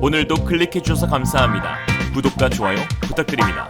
오늘도 클릭해주셔서 감사합니다. 구독과 좋아요 부탁드립니다.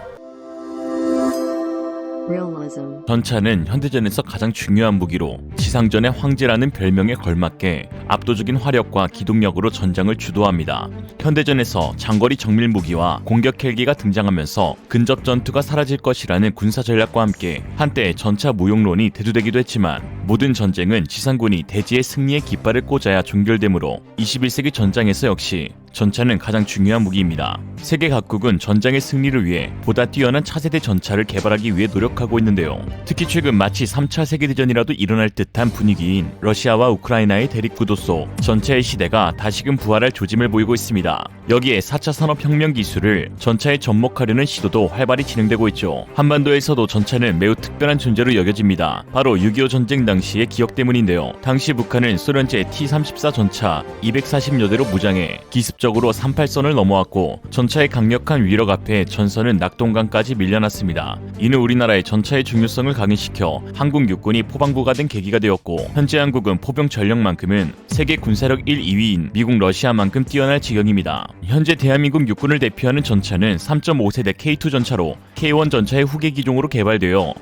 Realism. 전차는 현대전에서 가장 중요한 무기로 지상전의 황제라는 별명에 걸맞게 압도적인 화력과 기동력으로 전장을 주도합니다. 현대전에서 장거리 정밀 무기와 공격 헬기가 등장하면서 근접 전투가 사라질 것이라는 군사 전략과 함께 한때 전차 무용론이 대두되기도 했지만 모든 전쟁은 지상군이 대지의 승리의 깃발을 꽂아야 종결되므로 21세기 전장에서 역시 전차는 가장 중요한 무기입니다. 세계 각국은 전장의 승리를 위해 보다 뛰어난 차세대 전차를 개발하기 위해 노력하고 있는데요. 특히 최근 마치 3차 세계대전이라도 일어날 듯한 분위기인 러시아와 우크라이나의 대립구도 속 전차의 시대가 다시금 부활할 조짐을 보이고 있습니다. 여기에 4차 산업혁명 기술을 전차에 접목하려는 시도도 활발히 진행되고 있죠. 한반도에서도 전차는 매우 특별한 존재로 여겨집니다. 바로 6.25 전쟁 당시의 기억 때문인데요. 당시 북한은 소련제 T-34 전차 240여 대로 무장해 기습적으로 38선을 넘어왔고 전차의 강력한 위력 앞에 전선은 낙동강까지 밀려났습니다. 이는 우리나라의 전차의 중요성을 각인시켜 한국 육군이 포방부가 된 계기가 되었고 현재 한국은 포병 전력만큼은 세계 군사력 1, 2위인 미국, 러시아만큼 뛰어날 지경입니다. 현재 대한민국 육군을 대표하는 전차는 3.5세대 K2 전차로 K1 전차의 후계 기종으로 개발되어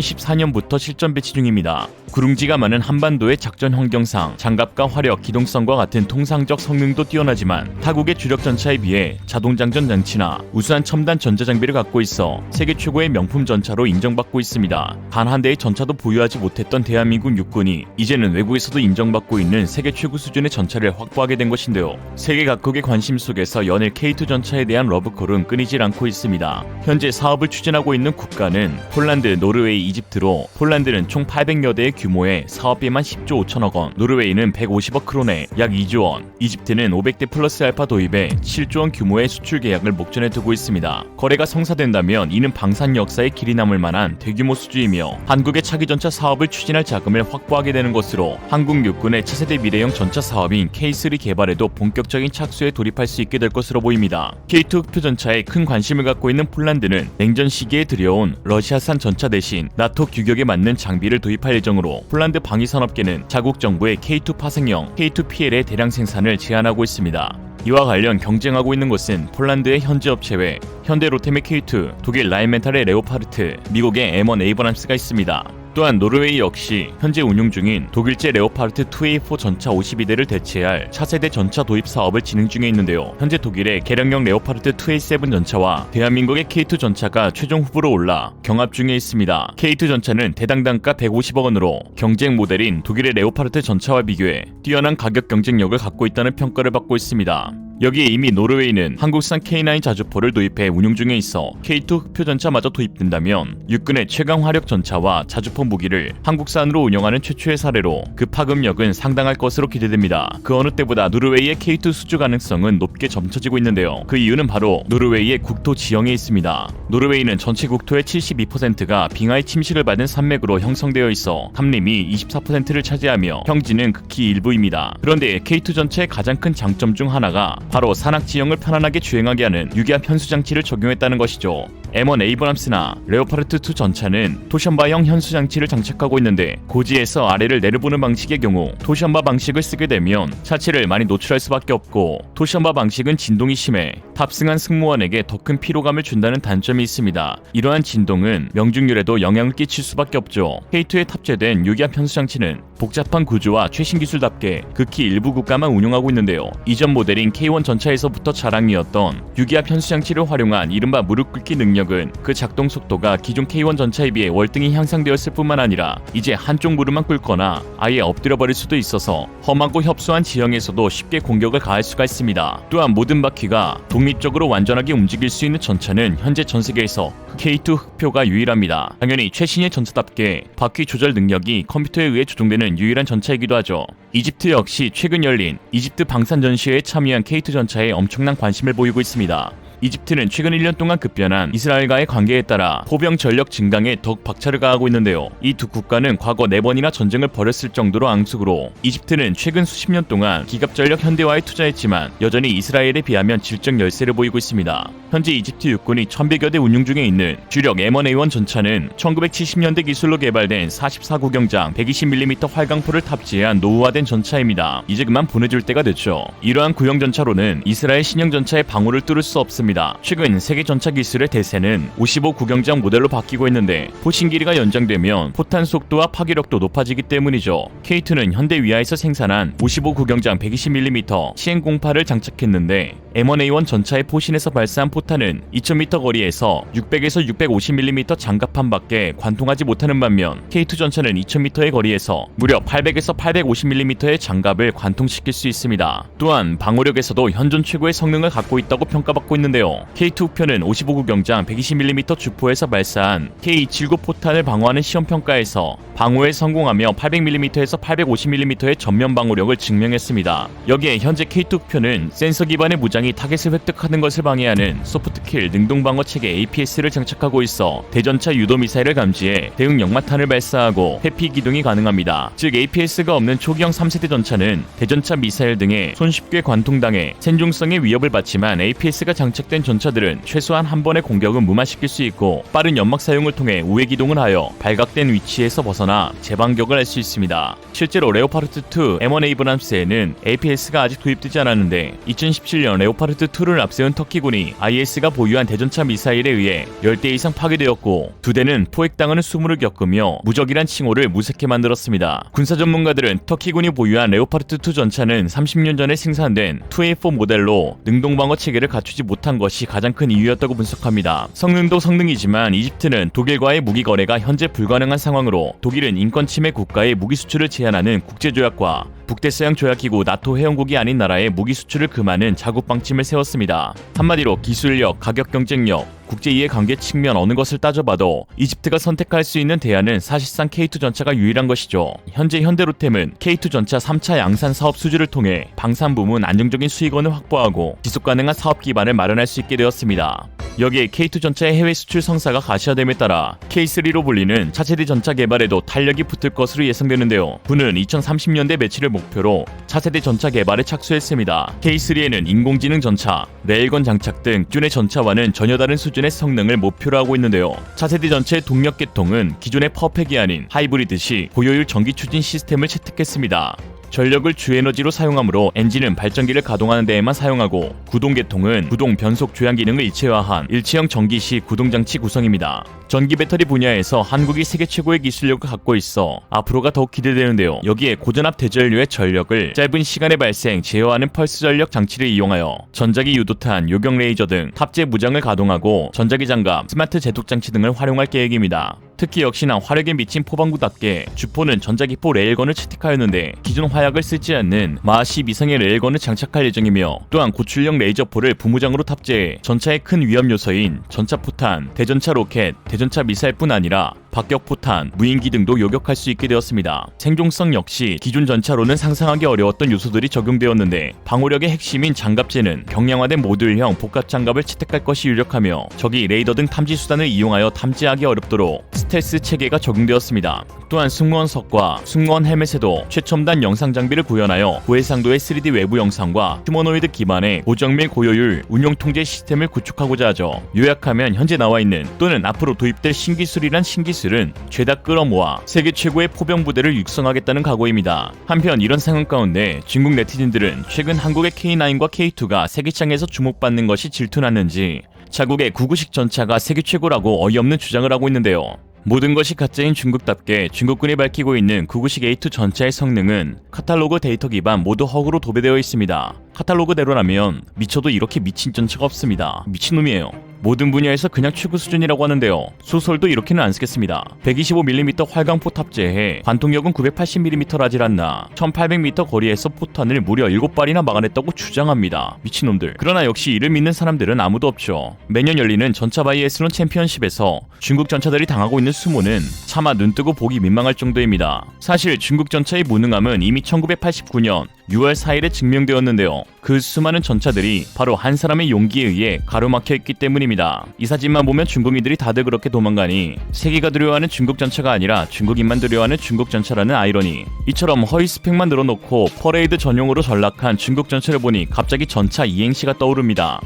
2014년부터 실전 배치 중입니다. 구릉지가 많은 한반도의 작전 환경상 장갑과 화력, 기동성과 같은 통상적 성능도 뛰어나지만 타국의 주력 전차에 비해 자동장전 장치나 우수한 첨단 전자장비를 갖고 있어 세계 최고의 명품 전차로 인정받고 있습니다. 단 한 대의 전차도 보유하지 못했던 대한민국 육군이 이제는 외국에서도 인정받고 있는 세계 최고 수준의 전차를 확보하게 된 것인데요. 세계 각국의 관심 속에서 연일 K2 전차에 대한 러브콜은 끊이질 않고 있습니다. 현재 사업을 추진하고 있는 국가는 폴란드, 노르웨이, 이집트로 폴란드는 총 800여 대의 규모의 사업비만 10조 5천억 원, 노르웨이는 150억 크론에 약 2조 원, 이집트는 500대 플러스 알파 도입에 7조 원 규모의 수출 계약을 목전에 두고 있습니다. 거래가 성사된다면 이는 방산 역사에 길이 남을 만한 대규모 수주이며 한국의 차기전차 사업을 추진할 자금을 확보하게 되는 것으로 한국 육군의 차세대 미래형 전차 사업인 K3 개발에도 본격적인 착수에 돌입할 수 있게 될 것으로 보입니다. K2 흑표 전차에 큰 관심을 갖고 있는 폴란드는 냉전 시기에 들여온 러시아산 전차 대신 나토 규격에 맞는 장비를 도입할 예정으로 폴란드 방위산업계는 자국 정부의 K2 파생형 K2PL의 대량 생산을 제한하고 있습니다. 이와 관련 경쟁하고 있는 곳은 폴란드의 현지 업체 외 현대 로템의 K2, 독일 라인멘탈의 레오파르트, 미국의 M1 에이브람스가 있습니다. 또한 노르웨이 역시 현재 운용 중인 독일제 레오파르트 2A4 전차 52대를 대체할 차세대 전차 도입 사업을 진행 중에 있는데요. 현재 독일의 개량형 레오파르트 2A7 전차와 대한민국의 K2 전차가 최종 후보로 올라 경합 중에 있습니다. K2 전차는 대당 단가 150억 원으로 경쟁 모델인 독일의 레오파르트 전차와 비교해 뛰어난 가격 경쟁력을 갖고 있다는 평가를 받고 있습니다. 여기에 이미 노르웨이는 한국산 K9 자주포를 도입해 운용 중에 있어 K2 흑표 전차마저 도입된다면 육군의 최강 화력 전차와 자주포 무기를 한국산으로 운영하는 최초의 사례로 그 파급력은 상당할 것으로 기대됩니다. 그 어느 때보다 노르웨이의 K2 수주 가능성은 높게 점쳐지고 있는데요. 그 이유는 바로 노르웨이의 국토 지형에 있습니다. 노르웨이는 전체 국토의 72%가 빙하의 침식을 받은 산맥으로 형성되어 있어 삼림이 24%를 차지하며 평지는 극히 일부입니다. 그런데 K2 전차의 가장 큰 장점 중 하나가 바로 산악 지형을 편안하게 주행하게 하는 유기압 현수 장치를 적용했다는 것이죠. M1 에이브람스나 레오파르트2 전차는 토션바형 현수 장치를 장착하고 있는데 고지에서 아래를 내려보는 방식의 경우 토션바 방식을 쓰게 되면 차체를 많이 노출할 수밖에 없고 토션바 방식은 진동이 심해 탑승한 승무원에게 더 큰 피로감을 준다는 단점이 있습니다. 이러한 진동은 명중률에도 영향을 끼칠 수밖에 없죠. K2에 탑재된 유기압 현수 장치는 복잡한 구조와 최신 기술답게 극히 일부 국가만 운용하고 있는데요. 이전 모델인 K1 전차에서부터 자랑이었던 유기압 현수 장치를 활용한 이른바 무릎 꿇기 능력은 그 작동 속도가 기존 K1 전차에 비해 월등히 향상되었을 뿐만 아니라 이제 한쪽 무릎만 꿇거나 아예 엎드려버릴 수도 있어서 험하고 협소한 지형에서도 쉽게 공격을 가할 수가 있습니다. 또한 모든 바퀴가 독립적으로 완전하게 움직일 수 있는 전차는 현재 전 세계에서 K2 흑표가 유일합니다. 당연히 최신의 전차답게 바퀴 조절 능력이 컴퓨터에 의해 조종되는 유일한 전차이기도 하죠. 이집트 역시 최근 열린 이집트 방산 전시회에 참여한 K2 전차에 엄청난 관심을 보이고 있습니다. 이집트는 최근 1년 동안 급변한 이스라엘과의 관계에 따라 포병 전력 증강에 더욱 박차를 가하고 있는데요. 이 두 국가는 과거 4번이나 전쟁을 벌였을 정도로 앙숙으로 이집트는 최근 수십 년 동안 기갑전력 현대화에 투자했지만 여전히 이스라엘에 비하면 질적 열세를 보이고 있습니다. 현재 이집트 육군이 1100여 대 운용 중에 있는 주력 M1A1 전차는 1970년대 기술로 개발된 44구경장 120mm 활강포를 탑재한 노후화된 전차입니다. 이제 그만 보내줄 때가 됐죠. 이러한 구형 전차로는 이스라엘 신형 전차의 방어를 뚫을 수 없습니다. 최근 세계 전차 기술의 대세는 55구경장 모델로 바뀌고 있는데 포신 길이가 연장되면 포탄 속도와 파괴력도 높아지기 때문이죠. K2는 현대 위하에서 생산한 55구경장 120mm CN08을 장착했는데 M1A1 전차의 포신에서 발사한 포탄은 2000m 거리에서 600에서 650mm 장갑판밖에 관통하지 못하는 반면 K2 전차는 2000m의 거리에서 무려 800에서 850mm의 장갑을 관통시킬 수 있습니다. 또한 방어력에서도 현존 최고의 성능을 갖고 있다고 평가받고 있는데요. K2 우편은 55구경장 120mm 주포에서 발사한 K279 포탄을 방어하는 시험평가에서 방어에 성공하며 800mm에서 850mm의 전면 방어력을 증명했습니다. 여기에 현재 K2 우편은 센서 기반의 무장이 타겟을 획득하는 것을 방해하는 소프트킬 능동방어 체계 APS를 장착하고 있어 대전차 유도미사일을 감지해 대응 역마탄을 발사하고 회피 기동이 가능합니다. 즉 APS가 없는 초기형 3세대 전차는 대전차 미사일 등에 손쉽게 관통당해 생존성의 위협을 받지만 APS가 장착된 전차들은 최소한 한 번의 공격은 무마시킬 수 있고 빠른 연막 사용을 통해 우회 기동을 하여 발각된 위치에서 벗어나 재반격을 할 수 있습니다. 실제로 레오파르트2 M1 에이브람스에는 APS가 아직 도입되지 않았는데 2017년 레오파르트2를 앞세운 터키군이 IS가 보유한 대전차 미사일에 의해 10대 이상 파괴되었고 2대는 포획당하는 수모를 겪으며 무적이란 칭호를 무색해 만들었습니다. 군사 전문가들은 터키군이 보유한 레오파르트2 전차는 30년 전에 생산된 2A4 모델로 능동방어 체계를 갖추지 못한 것이 가장 큰 이유였다고 분석합니다. 성능도 성능이지만 이집트는 독일과의 무기 거래가 현재 불가능한 상황으로 독일은 인권 침해 국가의 무기 수출을 제한하는 국제조약과 북대서양 조약기구 나토 회원국이 아닌 나라의 무기 수출을 금하는 자국 방침을 세웠습니다. 한마디로 기술력, 가격 경쟁력, 국제이해관계 측면 어느 것을 따져봐도 이집트가 선택할 수 있는 대안은 사실상 K2 전차가 유일한 것이죠. 현재 현대로템은 K2 전차 3차 양산 사업 수주를 통해 방산 부문 안정적인 수익원을 확보하고 지속가능한 사업 기반을 마련할 수 있게 되었습니다. 여기에 K2 전차의 해외 수출 성사가 가시화됨에 따라 K3로 불리는 차세대 전차 개발에도 탄력이 붙을 것으로 예상되는데요. 군은 2030년대 매치를 목표로 차세대 전차 개발에 착수했습니다. K3에는 인공지능 전차, 레일건 장착 등 기존의 전차와는 전혀 다른 수준의 성능을 목표로 하고 있는데요. 차세대 전차의 동력 계통은 기존의 파워팩이 아닌 하이브리드식 고효율 전기 추진 시스템을 채택했습니다. 전력을 주에너지로 사용하므로 엔진은 발전기를 가동하는 데에만 사용하고 구동계통은 구동 변속 조향 기능을 일체화한 일체형 전기식 구동장치 구성입니다. 전기 배터리 분야에서 한국이 세계 최고의 기술력을 갖고 있어 앞으로가 더욱 기대되는데요. 여기에 고전압 대전류의 전력을 짧은 시간에 발생, 제어하는 펄스 전력 장치를 이용하여 전자기 유도탄, 요격 레이저 등 탑재 무장을 가동하고 전자기 장갑, 스마트 제독 장치 등을 활용할 계획입니다. 특히 역시나 화력에 미친 포방구답게 주포는 전자기포 레일건을 채택하였는데 기존 화약을 쓰지 않는 마하시 미성의 레일건을 장착할 예정이며 또한 고출력 레이저포를 부무장으로 탑재해 전차의 큰 위험 요소인 전차포탄, 대전차 로켓, 대전차 미사일뿐 아니라 박격포탄, 무인기 등도 요격할 수 있게 되었습니다. 생존성 역시 기존 전차로는 상상하기 어려웠던 요소들이 적용되었는데 방어력의 핵심인 장갑재는 경량화된 모듈형 복합장갑을 채택할 것이 유력하며 적이 레이더 등 탐지 수단을 이용하여 탐지하기 어렵도록 스텔스 체계가 적용되었습니다. 또한 승무원석과 승무원 헬멧에도 최첨단 영상 장비를 구현하여 고해상도의 3D 외부 영상과 휴머노이드 기반의 고정밀 고효율 운용 통제 시스템을 구축하고자 하죠. 요약하면 현재 나와 있는 또는 앞으로 도입될 신기술이란 신기술은 죄다 끌어모아 세계 최고의 포병 부대를 육성하겠다는 각오입니다. 한편 이런 상황 가운데 중국 네티즌들은 최근 한국의 K9과 K2가 세계창에서 주목받는 것이 질투났는지 자국의 구구식 전차가 세계 최고라고 어이없는 주장을 하고 있는데요. 모든 것이 가짜인 중국답게 중국군이 밝히고 있는 구구식 A2 전차의 성능은 카탈로그 데이터 기반 모두 허구로 도배되어 있습니다. 카탈로그대로라면 미쳐도 이렇게 미친 전차가 없습니다. 미친놈이에요. 모든 분야에서 그냥 최고 수준이라고 하는데요. 소설도 이렇게는 안 쓰겠습니다. 125mm 활강포 탑재해 관통력은 980mm 라질 않나 1800m 거리에서 포탄을 무려 7발이나 막아냈다고 주장합니다. 미친놈들. 그러나 역시 이를 믿는 사람들은 아무도 없죠. 매년 열리는 전차 바이애슬론 챔피언십에서 중국 전차들이 당하고 있는 수모는 차마 눈뜨고 보기 민망할 정도입니다. 사실 중국 전차의 무능함은 이미 1989년 6월 4일에 증명되었는데요. 그 수많은 전차들이 바로 한 사람의 용기에 의해 가로막혀 있기 때문입니다. 이 사진만 보면 중국인들이 다들 그렇게 도망가니 세계가 두려워하는 중국 전차가 아니라 중국인만 두려워하는 중국 전차라는 아이러니. 이처럼 허위 스펙만 늘어놓고 퍼레이드 전용으로 전락한 중국 전차를 보니 갑자기 전차 이행시가 떠오릅니다.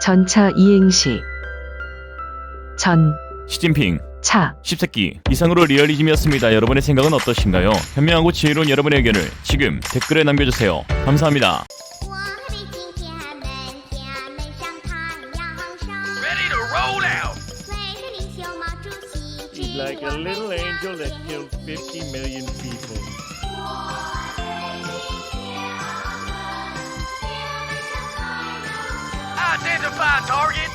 전차 이행시. 전, 시진핑, 차. 십새끼. 이상으로 리얼리즘이었습니다. 여러분의 생각은 어떠신가요? 현명하고 지혜로운 여러분의 의견을 지금 댓글에 남겨주세요. 감사합니다. Ready to roll out! He's like a little angel that killed 50 million people. Identify target!